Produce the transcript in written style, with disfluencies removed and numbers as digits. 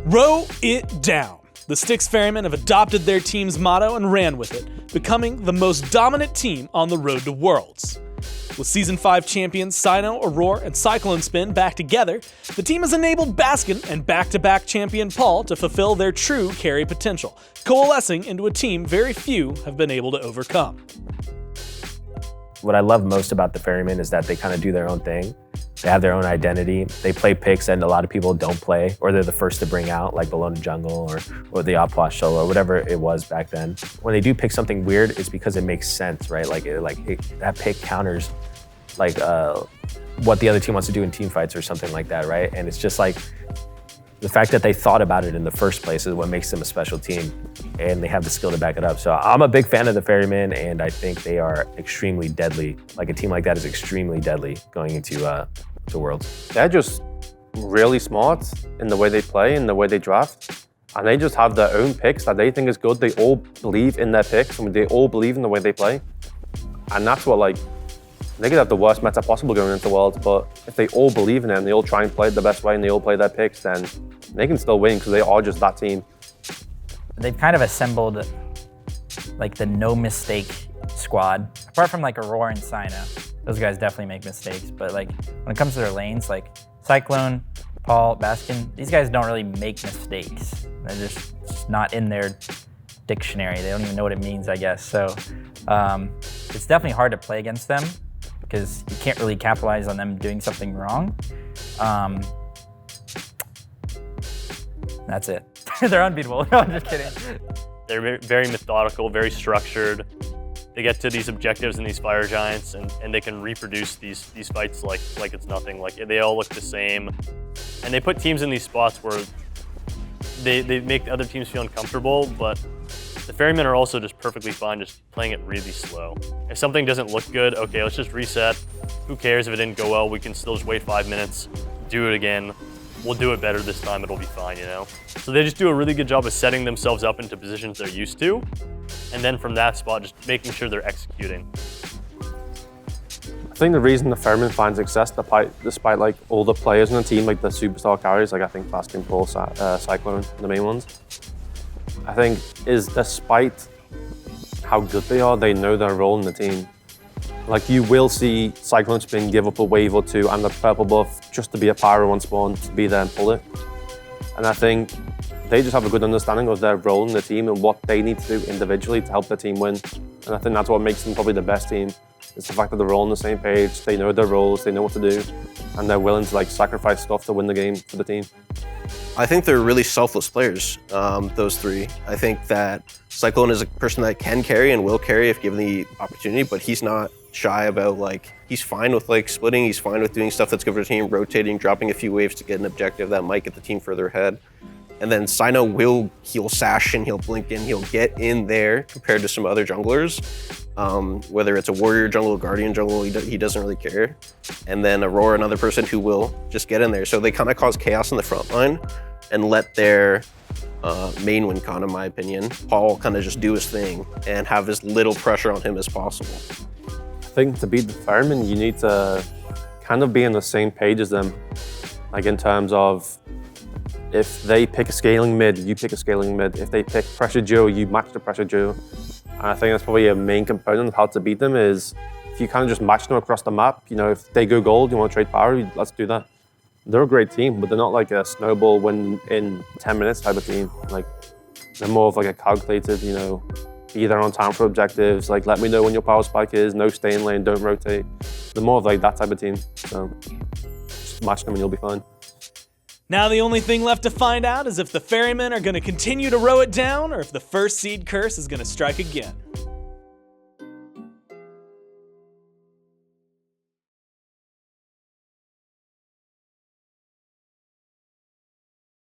Row it down. The Styx Ferrymen have adopted their team's motto and ran with it, becoming the most dominant team on the road to Worlds. With Season 5 champions Cyno, Aror, and Cyclonespin back together, the team has enabled Baskin and back-to-back champion Paul to fulfill their true carry potential, coalescing into a team very few have been able to overcome. What I love most about the Ferrymen is that they kind of do their own thing. They have their own identity. They play picks that a lot of people don't play, or they're the first to bring out, like Below the Jungle or the Opwash solo, or whatever it was back then. When they do pick something weird, it's because it makes sense, right? That pick counters like what the other team wants to do in team fights or something like that, right? And it's just like the fact that they thought about it in the first place is what makes them a special team, and they have the skill to back it up. So I'm a big fan of the Ferrymen, and I think they are extremely deadly. Like a team like that is extremely deadly going into to Worlds. They're just really smart in the way they play and the way they draft, and they just have their own picks that they think is good. They all believe in their picks, and they all believe in the way they play, and that's what, like, they could have the worst meta possible going into Worlds, but if they all believe in it and they all try and play it the best way and they all play their picks, then they can still win because they are just that team. They've kind of assembled like the no mistake squad, apart from like Aror and Cyno. Those guys definitely make mistakes, but like when it comes to their lanes, like Cyclone, Paul, Baskin, these guys don't really make mistakes. They're just not in their dictionary. They don't even know what it means, I guess. So it's definitely hard to play against them because you can't really capitalize on them doing something wrong. That's it. They're unbeatable. No, I'm just kidding. They're very methodical, very structured. They get to these objectives in these fire giants, and they can reproduce these fights like it's nothing. Like they all look the same, and they put teams in these spots where they make other teams feel uncomfortable. But the Ferrymen are also just perfectly fine just playing it really slow. If something doesn't look good, okay, let's just reset. Who cares if it didn't go well? We can still just wait 5 minutes, do it again. We'll do it better this time, it'll be fine, you know? So they just do a really good job of setting themselves up into positions they're used to, and then from that spot, just making sure they're executing. I think the reason the Ferrymen find success, despite like all the players in the team, like the superstar carriers, like I think Baskin, Paul, Cyclone, the main ones, I think is despite how good they are, they know their role in the team. Like you will see Cyclonespin give up a wave or two and the purple buff just to be a pyro on spawn, to be there and pull it. And I think they just have a good understanding of their role in the team and what they need to do individually to help their team win. And I think that's what makes them probably the best team. It's the fact that they're all on the same page, they know their roles, they know what to do, and they're willing to like sacrifice stuff to win the game for the team. I think they're really selfless players, those three. I think that Cyclone is a person that can carry and will carry if given the opportunity, but he's not shy about like, he's fine with like splitting, he's fine with doing stuff that's good for the team, rotating, dropping a few waves to get an objective that might get the team further ahead. And then Cyno he'll sash and he'll blink in, he'll get in there compared to some other junglers. Whether it's a warrior jungle, guardian jungle, he doesn't really care. And then Aurora, another person who will just get in there. So they kind of cause chaos in the front line and let their main win con, in my opinion, Paul kind of just do his thing and have as little pressure on him as possible. I think to beat the Ferrymen, you need to kind of be on the same page as them. Like in terms of, if they pick a scaling mid, you pick a scaling mid. If they pick pressure duo, you match the pressure duo. And I think that's probably a main component of how to beat them is if you kind of just match them across the map, you know, if they go gold, you want to trade power, let's do that. They're a great team, but they're not like a snowball win in 10 minutes type of team. Like they're more of like a calculated, you know, be there on time for objectives, like let me know when your power spike is, no stay in lane, don't rotate. They're more of like that type of team. So just match them and you'll be fine. Now the only thing left to find out is if the Ferrymen are going to continue to row it down or if the first seed curse is going to strike again.